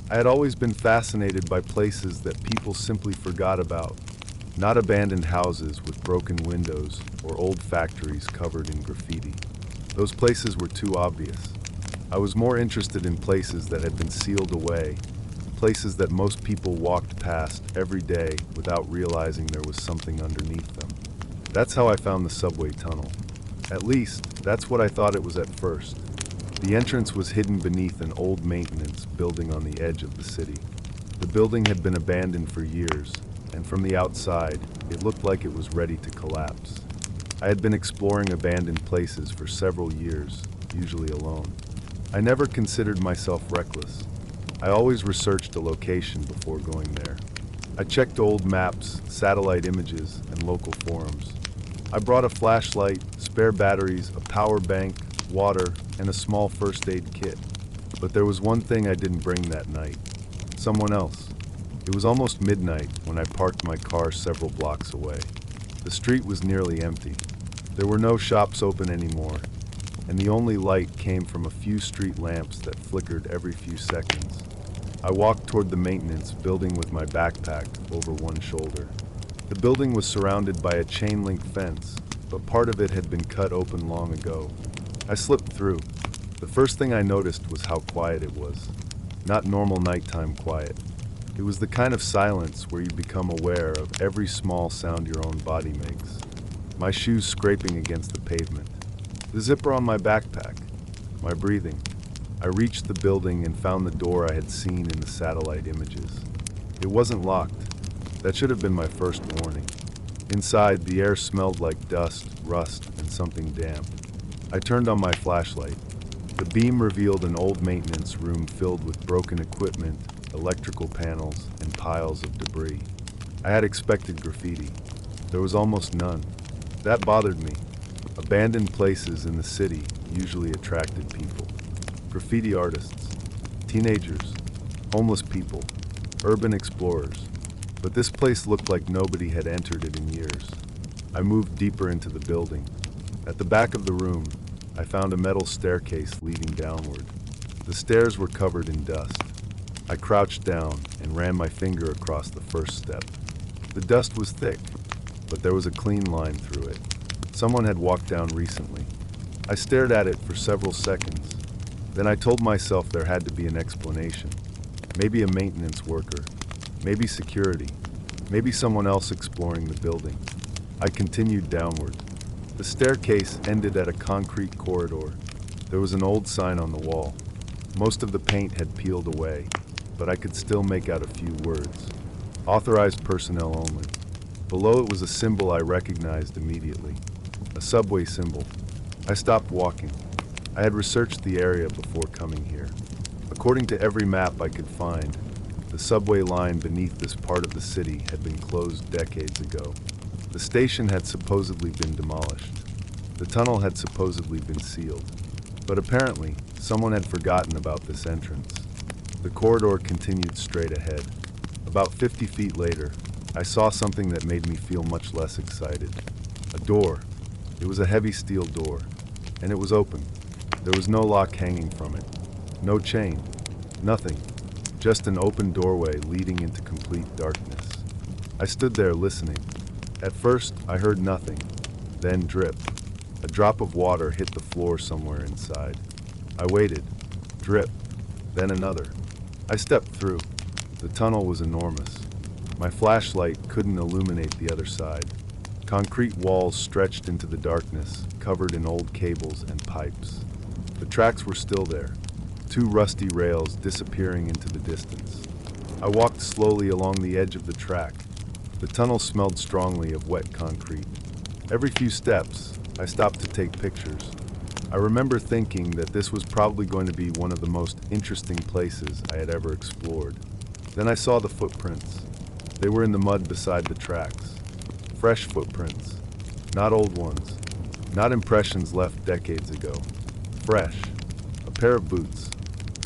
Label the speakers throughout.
Speaker 1: I had always been fascinated by places that people simply forgot about, not abandoned houses with broken windows or old factories covered in graffiti. Those places were too obvious. I was more interested in places that had been sealed away, places that most people walked past every day without realizing there was something underneath them. That's how I found the subway tunnel. At least, that's what I thought it was at first. The entrance was hidden beneath an old maintenance building on the edge of the city. The building had been abandoned for years, and from the outside, it looked like it was ready to collapse. I had been exploring abandoned places for several years, usually alone. I never considered myself reckless. I always researched a location before going there. I checked old maps, satellite images, and local forums. I brought a flashlight, spare batteries, a power bank, water, and a small first aid kit. But there was one thing I didn't bring that night. Someone else. It was almost midnight when I parked my car several blocks away. The street was nearly empty. There were no shops open anymore, and the only light came from a few street lamps that flickered every few seconds. I walked toward the maintenance building with my backpack over one shoulder. The building was surrounded by a chain-link fence, but part of it had been cut open long ago. I slipped through. The first thing I noticed was how quiet it was. Not normal nighttime quiet. It was the kind of silence where you become aware of every small sound your own body makes. My shoes scraping against the pavement. The zipper on my backpack. My breathing. I reached the building and found the door I had seen in the satellite images. It wasn't locked. That should have been my first warning. Inside, the air smelled like dust, rust, and something damp. I turned on my flashlight. The beam revealed an old maintenance room filled with broken equipment, electrical panels, and piles of debris. I had expected graffiti. There was almost none. That bothered me. Abandoned places in the city usually attracted people. Graffiti artists, teenagers, homeless people, urban explorers. But this place looked like nobody had entered it in years. I moved deeper into the building. At the back of the room, I found a metal staircase leading downward. The stairs were covered in dust. I crouched down and ran my finger across the first step. The dust was thick, but there was a clean line through it. Someone had walked down recently. I stared at it for several seconds. Then I told myself there had to be an explanation. Maybe a maintenance worker. Maybe security. Maybe someone else exploring the building. I continued downward. The staircase ended at a concrete corridor. There was an old sign on the wall. Most of the paint had peeled away, but I could still make out a few words. Authorized personnel only. Below it was a symbol I recognized immediately. A subway symbol. I stopped walking. I had researched the area before coming here. According to every map I could find, the subway line beneath this part of the city had been closed decades ago. The station had supposedly been demolished. The tunnel had supposedly been sealed. But apparently, someone had forgotten about this entrance. The corridor continued straight ahead. About 50 feet later, I saw something that made me feel much less excited. A door. It was a heavy steel door, and it was open. There was no lock hanging from it. No chain. Nothing. Just an open doorway leading into complete darkness. I stood there listening. At first, I heard nothing. Then drip. A drop of water hit the floor somewhere inside. I waited. Drip. Then another. I stepped through. The tunnel was enormous. My flashlight couldn't illuminate the other side. Concrete walls stretched into the darkness, covered in old cables and pipes. The tracks were still there, two rusty rails disappearing into the distance. I walked slowly along the edge of the track. The tunnel smelled strongly of wet concrete. Every few steps, I stopped to take pictures. I remember thinking that this was probably going to be one of the most interesting places I had ever explored. Then I saw the footprints. They were in the mud beside the tracks. Fresh footprints, not old ones, not impressions left decades ago. Fresh. A pair of boots.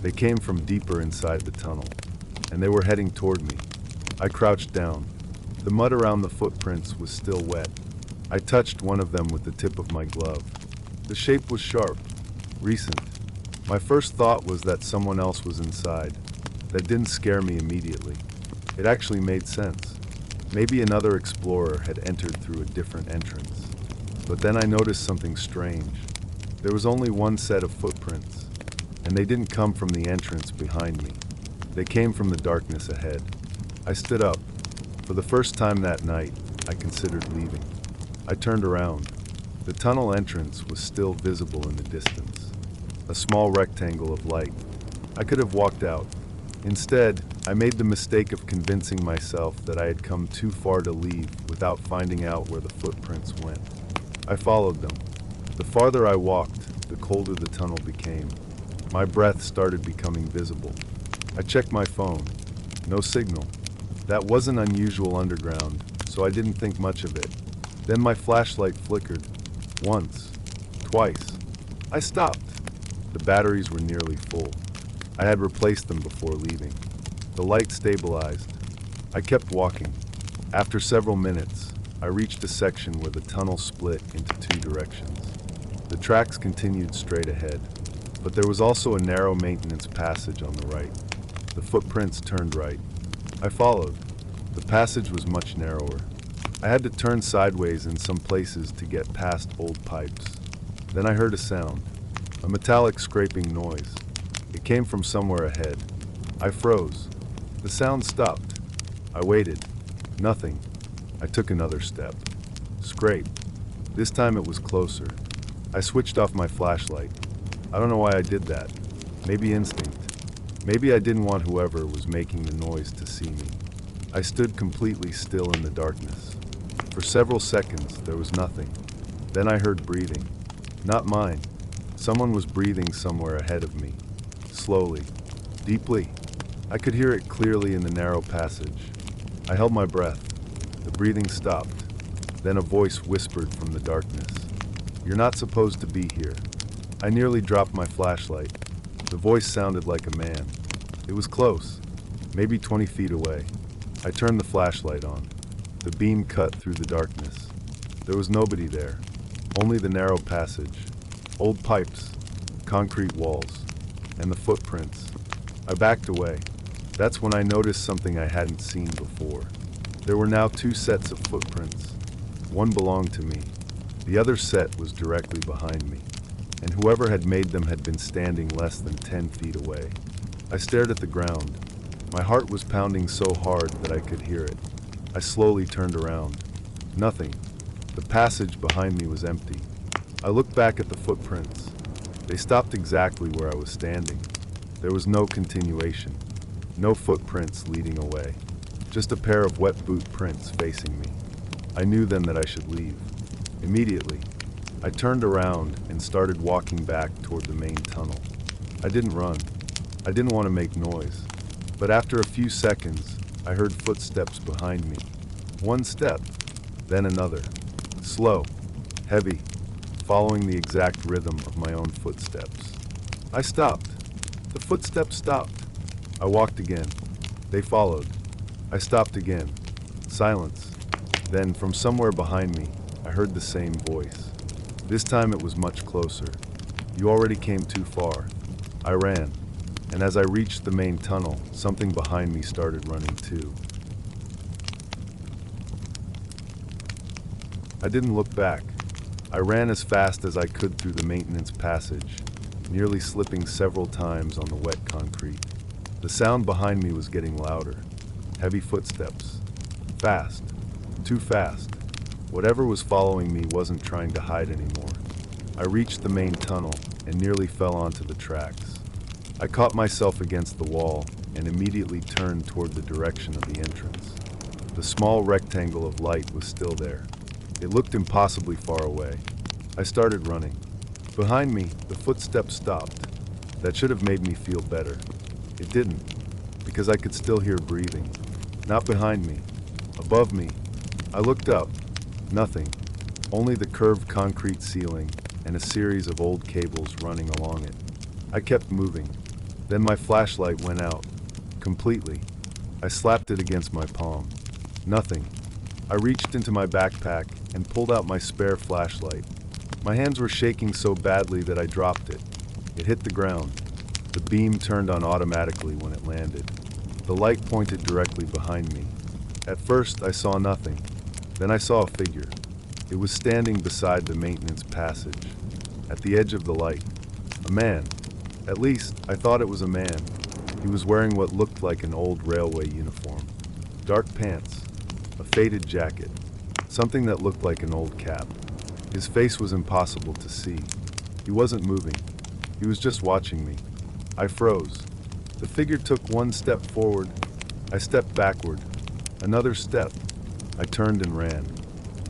Speaker 1: They came from deeper inside the tunnel, and they were heading toward me. I crouched down. The mud around the footprints was still wet. I touched one of them with the tip of my glove. The shape was sharp, recent. My first thought was that someone else was inside. That didn't scare me immediately. It actually made sense. Maybe another explorer had entered through a different entrance. But then I noticed something strange. There was only one set of footprints, and they didn't come from the entrance behind me. They came from the darkness ahead. I stood up. For the first time that night, I considered leaving. I turned around. The tunnel entrance was still visible in the distance. A small rectangle of light. I could have walked out. Instead, I made the mistake of convincing myself that I had come too far to leave without finding out where the footprints went. I followed them. The farther I walked, the colder the tunnel became. My breath started becoming visible. I checked my phone. No signal. That wasn't unusual underground, so I didn't think much of it. Then my flashlight flickered. Once. Twice. I stopped. The batteries were nearly full. I had replaced them before leaving. The light stabilized. I kept walking. After several minutes, I reached a section where the tunnel split into two directions. The tracks continued straight ahead, but there was also a narrow maintenance passage on the right. The footprints turned right. I followed. The passage was much narrower. I had to turn sideways in some places to get past old pipes. Then I heard a sound, a metallic scraping noise. It came from somewhere ahead. I froze. The sound stopped. I waited. Nothing. I took another step. Scrape. This time it was closer. I switched off my flashlight. I don't know why I did that. Maybe instinct. Maybe I didn't want whoever was making the noise to see me. I stood completely still in the darkness. For several seconds, there was nothing. Then I heard breathing. Not mine. Someone was breathing somewhere ahead of me. Slowly. Deeply. I could hear it clearly in the narrow passage. I held my breath. The breathing stopped. Then a voice whispered from the darkness. "You're not supposed to be here." I nearly dropped my flashlight. The voice sounded like a man. It was close, maybe 20 feet away. I turned the flashlight on. The beam cut through the darkness. There was nobody there, only the narrow passage, old pipes, concrete walls, and the footprints. I backed away. That's when I noticed something I hadn't seen before. There were now two sets of footprints. One belonged to me. The other set was directly behind me, and whoever had made them had been standing less than 10 feet away. I stared at the ground. My heart was pounding so hard that I could hear it. I slowly turned around. Nothing. The passage behind me was empty. I looked back at the footprints. They stopped exactly where I was standing. There was no continuation. No footprints leading away. Just a pair of wet boot prints facing me. I knew then that I should leave. Immediately, I turned around and started walking back toward the main tunnel. I didn't run. I didn't want to make noise. But after a few seconds, I heard footsteps behind me. One step, then another. Slow, heavy, following the exact rhythm of my own footsteps. I stopped. The footsteps stopped. I walked again. They followed. I stopped again. Silence. Then, from somewhere behind me, I heard the same voice. This time it was much closer. "You already came too far." I ran, and as I reached the main tunnel, something behind me started running too. I didn't look back. I ran as fast as I could through the maintenance passage, nearly slipping several times on the wet concrete. The sound behind me was getting louder. Heavy footsteps. Fast. Too fast. Whatever was following me wasn't trying to hide anymore. I reached the main tunnel and nearly fell onto the tracks. I caught myself against the wall and immediately turned toward the direction of the entrance. The small rectangle of light was still there. It looked impossibly far away. I started running. Behind me, the footsteps stopped. That should have made me feel better. It didn't, because I could still hear breathing. Not behind me. Above me. I looked up. Nothing. Only the curved concrete ceiling and a series of old cables running along it. I kept moving. Then my flashlight went out. Completely. I slapped it against my palm. Nothing. I reached into my backpack and pulled out my spare flashlight. My hands were shaking so badly that I dropped it. It hit the ground. The beam turned on automatically when it landed. The light pointed directly behind me. At first, I saw nothing. Then I saw a figure. It was standing beside the maintenance passage, at the edge of the light. A man. At least, I thought it was a man. He was wearing what looked like an old railway uniform. Dark pants, a faded jacket, something that looked like an old cap. His face was impossible to see. He wasn't moving. He was just watching me. I froze. The figure took one step forward. I stepped backward. Another step. I turned and ran.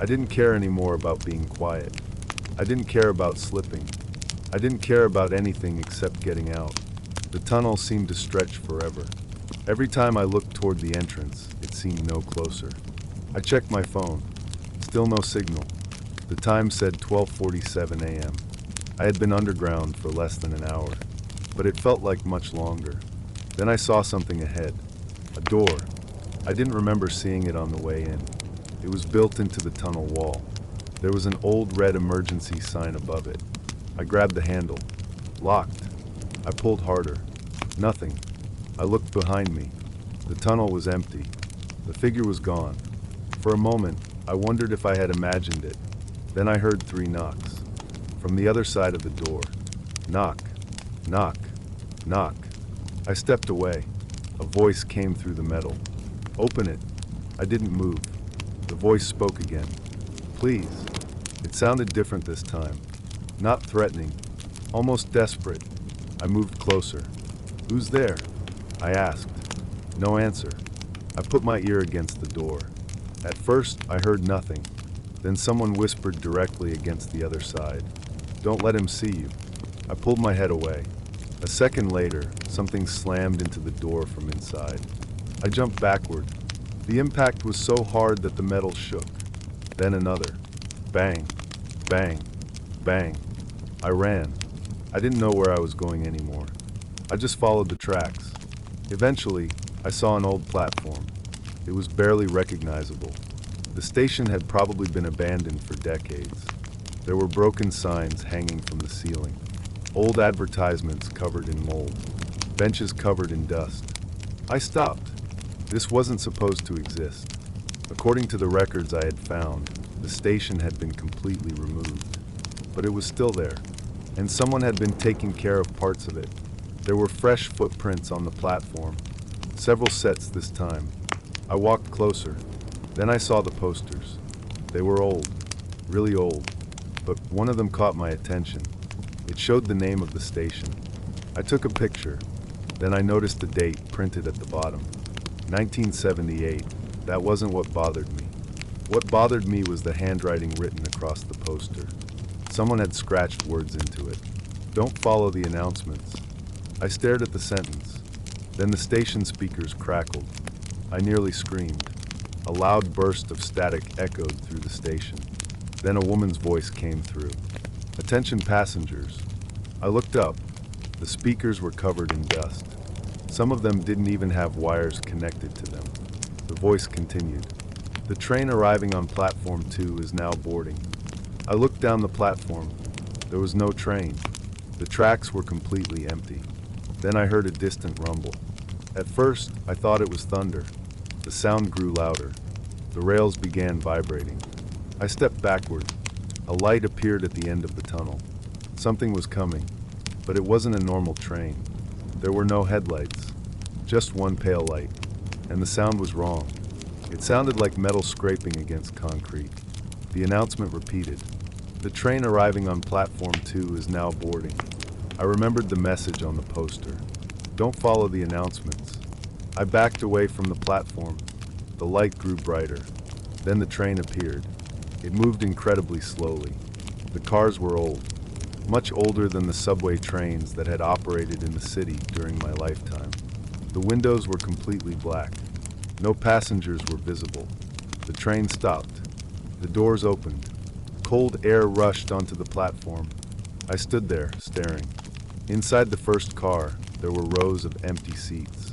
Speaker 1: I didn't care anymore about being quiet. I didn't care about slipping. I didn't care about anything except getting out. The tunnel seemed to stretch forever. Every time I looked toward the entrance, it seemed no closer. I checked my phone. Still no signal. The time said 12:47 a.m. I had been underground for less than an hour, but it felt like much longer. Then I saw something ahead. A door. I didn't remember seeing it on the way in. It was built into the tunnel wall. There was an old red emergency sign above it. I grabbed the handle. Locked. I pulled harder. Nothing. I looked behind me. The tunnel was empty. The figure was gone. For a moment, I wondered if I had imagined it. Then I heard 3 knocks. From the other side of the door. Knock. Knock. Knock. I stepped away. A voice came through the metal. Open it. I didn't move. The voice spoke again. Please. It sounded different this time. Not threatening. Almost desperate. I moved closer. Who's there? I asked. No answer. I put my ear against the door. At first, I heard nothing. Then someone whispered directly against the other side. Don't let him see you. I pulled my head away. A second later, something slammed into the door from inside. I jumped backward. The impact was so hard that the metal shook. Then another. Bang. Bang. Bang. I ran. I didn't know where I was going anymore. I just followed the tracks. Eventually, I saw an old platform. It was barely recognizable. The station had probably been abandoned for decades. There were broken signs hanging from the ceiling. Old advertisements covered in mold. Benches covered in dust. I stopped. This wasn't supposed to exist. According to the records I had found, the station had been completely removed. But it was still there, and someone had been taking care of parts of it. There were fresh footprints on the platform, several sets this time. I walked closer. Then I saw the posters. They were old, really old, but one of them caught my attention. It showed the name of the station. I took a picture. Then I noticed the date printed at the bottom. 1978. That wasn't what bothered me. What bothered me was the handwriting written across the poster. Someone had scratched words into it. Don't follow the announcements. I stared at the sentence. Then the station speakers crackled. I nearly screamed. A loud burst of static echoed through the station. Then a woman's voice came through. Attention passengers. I looked up. The speakers were covered in dust. Some of them didn't even have wires connected to them. The voice continued. The train arriving on platform 2 is now boarding. I looked down the platform. There was no train. The tracks were completely empty. Then I heard a distant rumble. At first, I thought it was thunder. The sound grew louder. The rails began vibrating. I stepped backward. A light appeared at the end of the tunnel. Something was coming, but it wasn't a normal train. There were no headlights, just one pale light, and the sound was wrong. It sounded like metal scraping against concrete. The announcement repeated. The train arriving on platform 2 is now boarding. I remembered the message on the poster. Don't follow the announcements. I backed away from the platform. The light grew brighter. Then the train appeared. It moved incredibly slowly. The cars were old, much older than the subway trains that had operated in the city during my lifetime. The windows were completely black. No passengers were visible. The train stopped. The doors opened. Cold air rushed onto the platform. I stood there, staring. Inside the first car, there were rows of empty seats.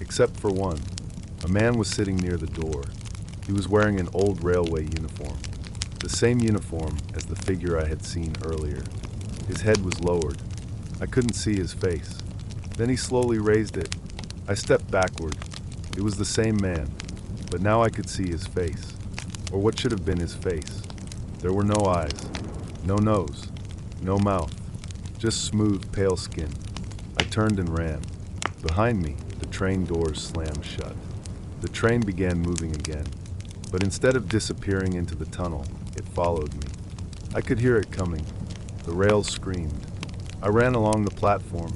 Speaker 1: Except for one. A man was sitting near the door. He was wearing an old railway uniform. The same uniform as the figure I had seen earlier. His head was lowered. I couldn't see his face. Then he slowly raised it. I stepped backward. It was the same man, but now I could see his face, or what should have been his face. There were no eyes, no nose, no mouth, just smooth, pale skin. I turned and ran. Behind me, the train doors slammed shut. The train began moving again, but instead of disappearing into the tunnel, it followed me. I could hear it coming. The rails screamed. I ran along the platform.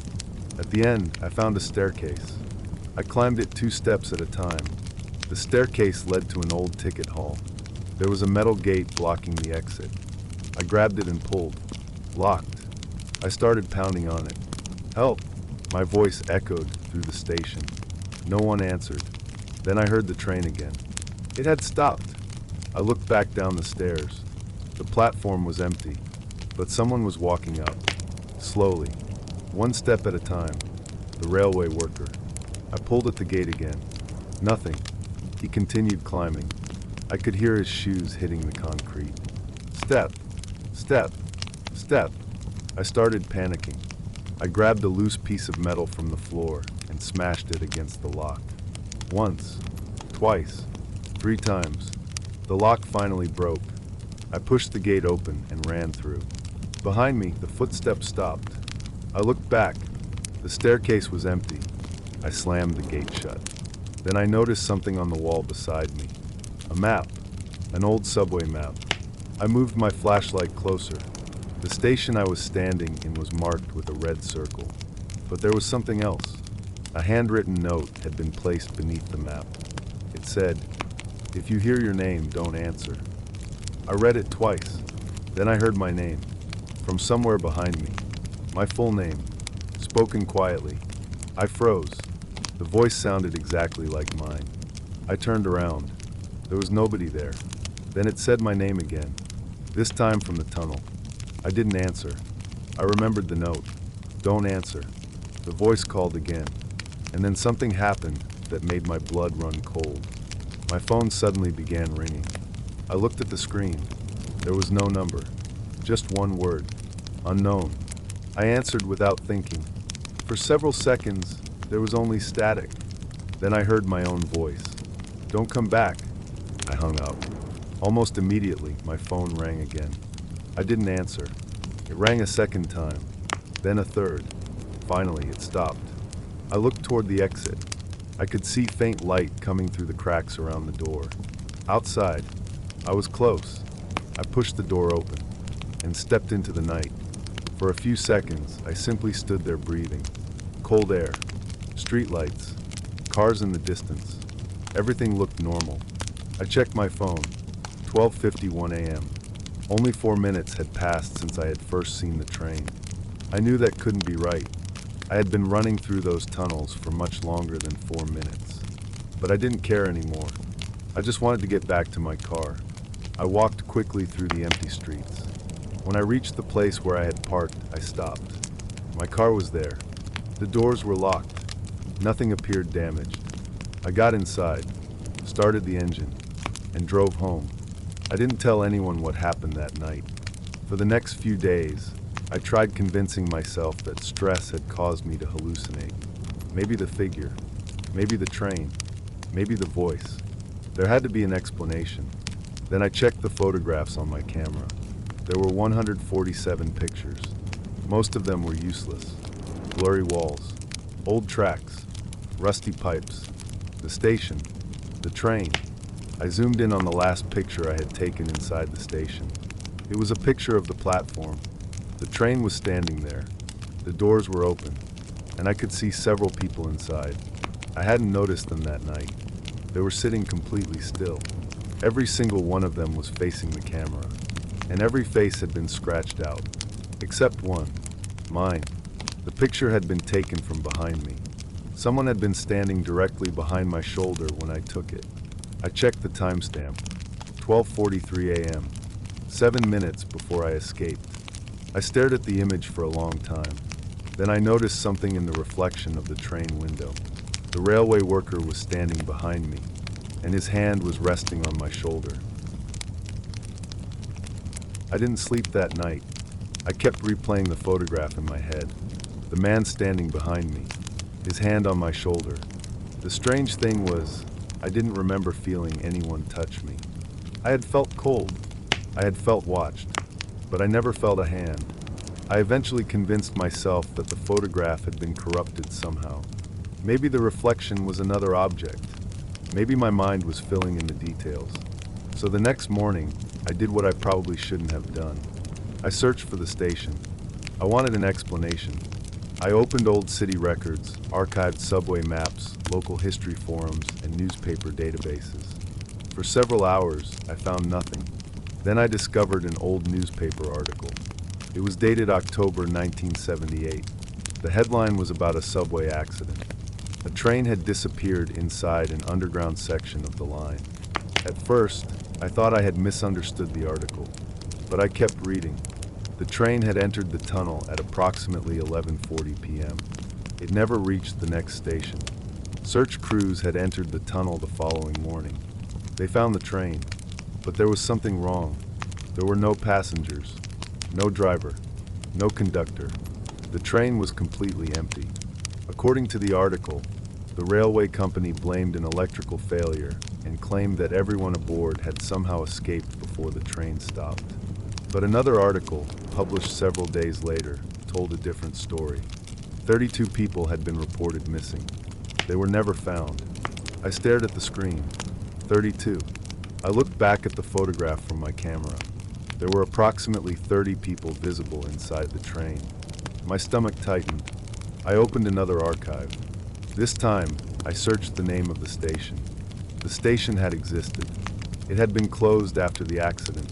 Speaker 1: At the end, I found a staircase. I climbed it 2 steps at a time. The staircase led to an old ticket hall. There was a metal gate blocking the exit. I grabbed it and pulled. Locked. I started pounding on it. "Help!" My voice echoed through the station. No one answered. Then I heard the train again. It had stopped. I looked back down the stairs. The platform was empty, but someone was walking up. Slowly, 1 step at a time. The railway worker. I pulled at the gate again. Nothing. He continued climbing. I could hear his shoes hitting the concrete. Step, step, step. I started panicking. I grabbed a loose piece of metal from the floor and smashed it against the lock. Once, twice, 3 times. The lock finally broke. I pushed the gate open and ran through. Behind me, the footsteps stopped. I looked back. The staircase was empty. I slammed the gate shut. Then I noticed something on the wall beside me. A map. An old subway map. I moved my flashlight closer. The station I was standing in was marked with a red circle. But there was something else. A handwritten note had been placed beneath the map. It said, "If you hear your name, don't answer." I read it twice. Then I heard my name. From somewhere behind me. My full name. Spoken quietly. I froze. The voice sounded exactly like mine. I turned around. There was nobody there. Then it said my name again. This time from the tunnel. I didn't answer. I remembered the note. "Don't answer." The voice called again. And then something happened that made my blood run cold. My phone suddenly began ringing. I looked at the screen. There was no number. Just one word. Unknown. I answered without thinking. For several seconds, there was only static. Then I heard my own voice. "Don't come back." I hung up. Almost immediately, my phone rang again. I didn't answer. It rang a second time, then a third. Finally, it stopped. I looked toward the exit. I could see faint light coming through the cracks around the door. Outside, I was close. I pushed the door open and stepped into the night. For a few seconds, I simply stood there breathing. Cold air, streetlights, cars in the distance. Everything looked normal. I checked my phone. 12:51 a.m. Only 4 minutes had passed since I had first seen the train. I knew that couldn't be right. I had been running through those tunnels for much longer than 4 minutes. But I didn't care anymore. I just wanted to get back to my car. I walked quickly through the empty streets. When I reached the place where I had parked, I stopped. My car was there. The doors were locked. Nothing appeared damaged. I got inside, started the engine, and drove home. I didn't tell anyone what happened that night. For the next few days, I tried convincing myself that stress had caused me to hallucinate. Maybe the figure, maybe the train, maybe the voice. There had to be an explanation. Then I checked the photographs on my camera. There were 147 pictures. Most of them were useless. Blurry walls, old tracks, rusty pipes, the station, the train. I zoomed in on the last picture I had taken inside the station. It was a picture of the platform. The train was standing there. The doors were open, and I could see several people inside. I hadn't noticed them that night. They were sitting completely still. Every single one of them was facing the camera, and every face had been scratched out, except one, mine. The picture had been taken from behind me. Someone had been standing directly behind my shoulder when I took it. I checked the timestamp, 12:43 a.m., 7 minutes before I escaped. I stared at the image for a long time. Then I noticed something in the reflection of the train window. The railway worker was standing behind me, and his hand was resting on my shoulder. I didn't sleep that night. I kept replaying the photograph in my head. The man standing behind me, his hand on my shoulder, The strange thing was, I didn't remember feeling anyone touch me. I had felt cold. I had felt watched. But I never felt a hand. I eventually convinced myself that the photograph had been corrupted somehow. Maybe the reflection was another object. Maybe my mind was filling in the details. So the next morning, I did what I probably shouldn't have done. I searched for the station. I wanted an explanation. I opened old city records, archived subway maps, local history forums, and newspaper databases. For several hours, I found nothing. Then I discovered an old newspaper article. It was dated October 1978. The headline was about a subway accident. A train had disappeared inside an underground section of the line. At first, I thought I had misunderstood the article, but I kept reading. The train had entered the tunnel at approximately 11:40 p.m. It never reached the next station. Search crews had entered the tunnel the following morning. They found the train, but there was something wrong. There were no passengers, no driver, no conductor. The train was completely empty. According to the article, the railway company blamed an electrical failure and claimed that everyone aboard had somehow escaped before the train stopped. But another article, published several days later, told a different story. 32 people had been reported missing. They were never found. I stared at the screen. 32. I looked back at the photograph from my camera. There were approximately 30 people visible inside the train. My stomach tightened. I opened another archive. This time, I searched the name of the station. The station had existed. It had been closed after the accident,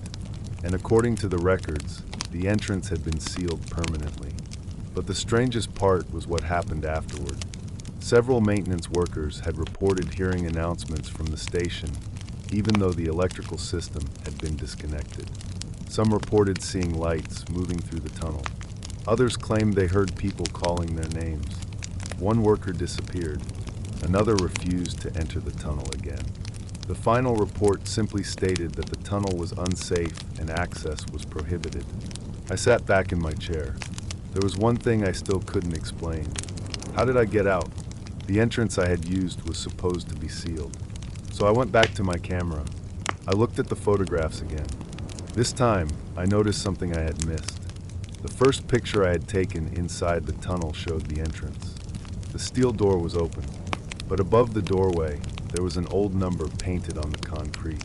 Speaker 1: and according to the records, the entrance had been sealed permanently. But the strangest part was what happened afterward. Several maintenance workers had reported hearing announcements from the station, even though the electrical system had been disconnected. Some reported seeing lights moving through the tunnel. Others claimed they heard people calling their names. One worker disappeared. Another refused to enter the tunnel again. The final report simply stated that the tunnel was unsafe and access was prohibited. I sat back in my chair. There was one thing I still couldn't explain. How did I get out? The entrance I had used was supposed to be sealed. So I went back to my camera. I looked at the photographs again. This time, I noticed something I had missed. The first picture I had taken inside the tunnel showed the entrance. The steel door was open, but above the doorway, there was an old number painted on the concrete.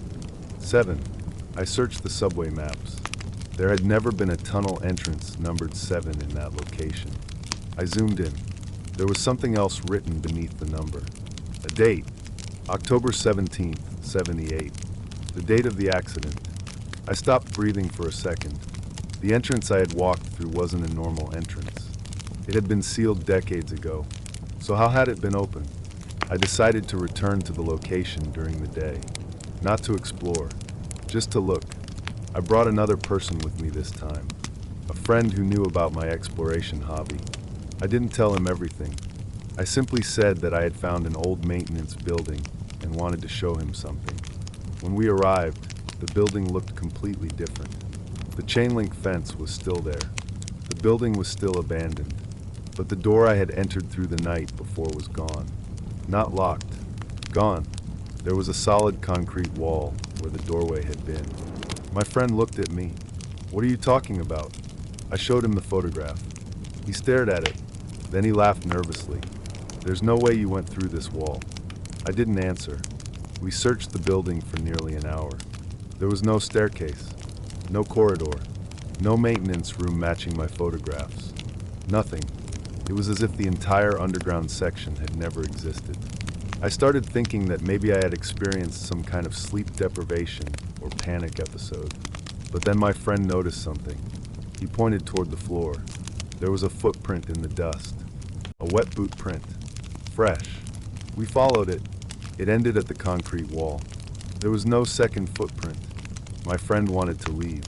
Speaker 1: 7. I searched the subway maps. There had never been a tunnel entrance numbered 7 in that location. I zoomed in. There was something else written beneath the number. A date, October 17th, 78. The date of the accident. I stopped breathing for a second. The entrance I had walked through wasn't a normal entrance. It had been sealed decades ago. So how had it been opened? I decided to return to the location during the day. Not to explore, just to look. I brought another person with me this time. A friend who knew about my exploration hobby. I didn't tell him everything. I simply said that I had found an old maintenance building and wanted to show him something. When we arrived, the building looked completely different. The chain link fence was still there. The building was still abandoned, but the door I had entered through the night before was gone. Not locked. Gone. There was a solid concrete wall where the doorway had been. My friend looked at me. "What are you talking about?" I showed him the photograph. He stared at it. Then he laughed nervously. "There's no way you went through this wall." I didn't answer. We searched the building for nearly an hour. There was no staircase, no corridor, no maintenance room matching my photographs. Nothing. It was as if the entire underground section had never existed. I started thinking that maybe I had experienced some kind of sleep deprivation or panic episode. But then my friend noticed something. He pointed toward the floor. There was a footprint in the dust. A wet boot print. Fresh. We followed it. It ended at the concrete wall. There was no second footprint. My friend wanted to leave.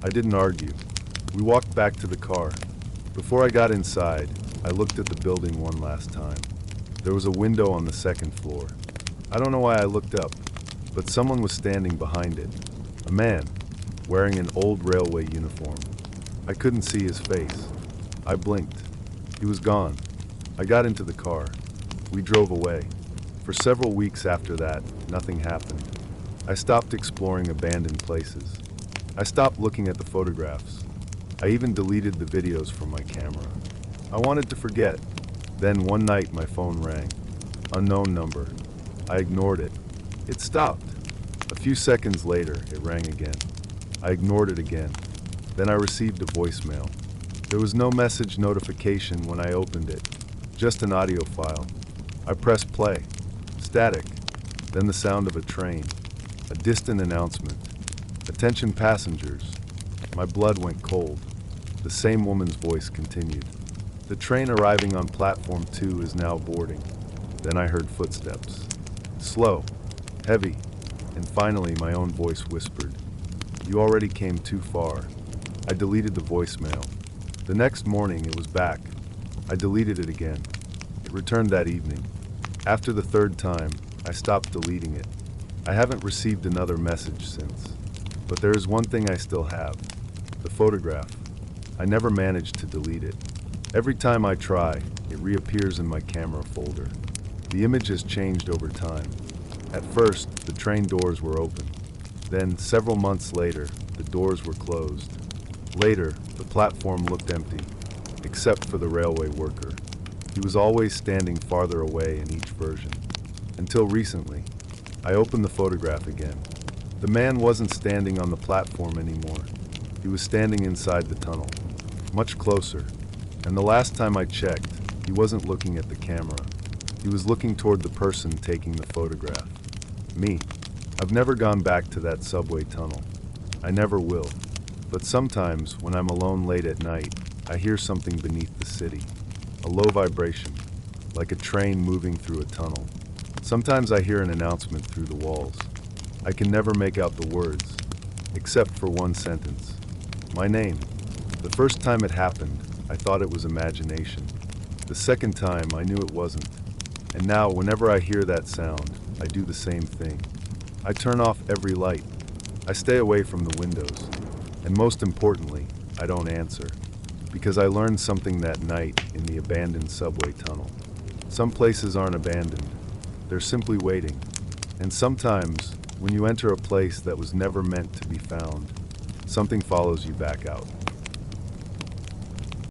Speaker 1: I didn't argue. We walked back to the car. Before I got inside, I looked at the building one last time. There was a window on the second floor. I don't know why I looked up, but someone was standing behind it. A man, wearing an old railway uniform. I couldn't see his face. I blinked. He was gone. I got into the car. We drove away. For several weeks after that, nothing happened. I stopped exploring abandoned places. I stopped looking at the photographs. I even deleted the videos from my camera. I wanted to forget. Then one night my phone rang. Unknown number. I ignored it. It stopped. A few seconds later, it rang again. I ignored it again. Then I received a voicemail. There was no message notification when I opened it, just an audio file. I pressed play. Static. Then the sound of a train. A distant announcement. Attention passengers. My blood went cold. The same woman's voice continued. The train arriving on platform 2 is now boarding. Then I heard footsteps. Slow, heavy, and finally my own voice whispered, "You already came too far." I deleted the voicemail. The next morning it was back. I deleted it again. It returned that evening. After the third time, I stopped deleting it. I haven't received another message since. But there is one thing I still have. The photograph. I never managed to delete it. Every time I try, it reappears in my camera folder. The image has changed over time. At first, the train doors were open. Then, several months later, the doors were closed. Later, the platform looked empty, except for the railway worker. He was always standing farther away in each version. Until recently, I opened the photograph again. The man wasn't standing on the platform anymore. He was standing inside the tunnel, much closer. And the last time I checked, he wasn't looking at the camera. He was looking toward the person taking the photograph. Me. I've never gone back to that subway tunnel. I never will. But sometimes, when I'm alone late at night, I hear something beneath the city. A low vibration, like a train moving through a tunnel. Sometimes I hear an announcement through the walls. I can never make out the words, except for one sentence. My name. The first time it happened, I thought it was imagination. The second time, I knew it wasn't. And now, whenever I hear that sound, I do the same thing. I turn off every light. I stay away from the windows. And most importantly, I don't answer. Because I learned something that night in the abandoned subway tunnel. Some places aren't abandoned. They're simply waiting. And sometimes, when you enter a place that was never meant to be found, something follows you back out.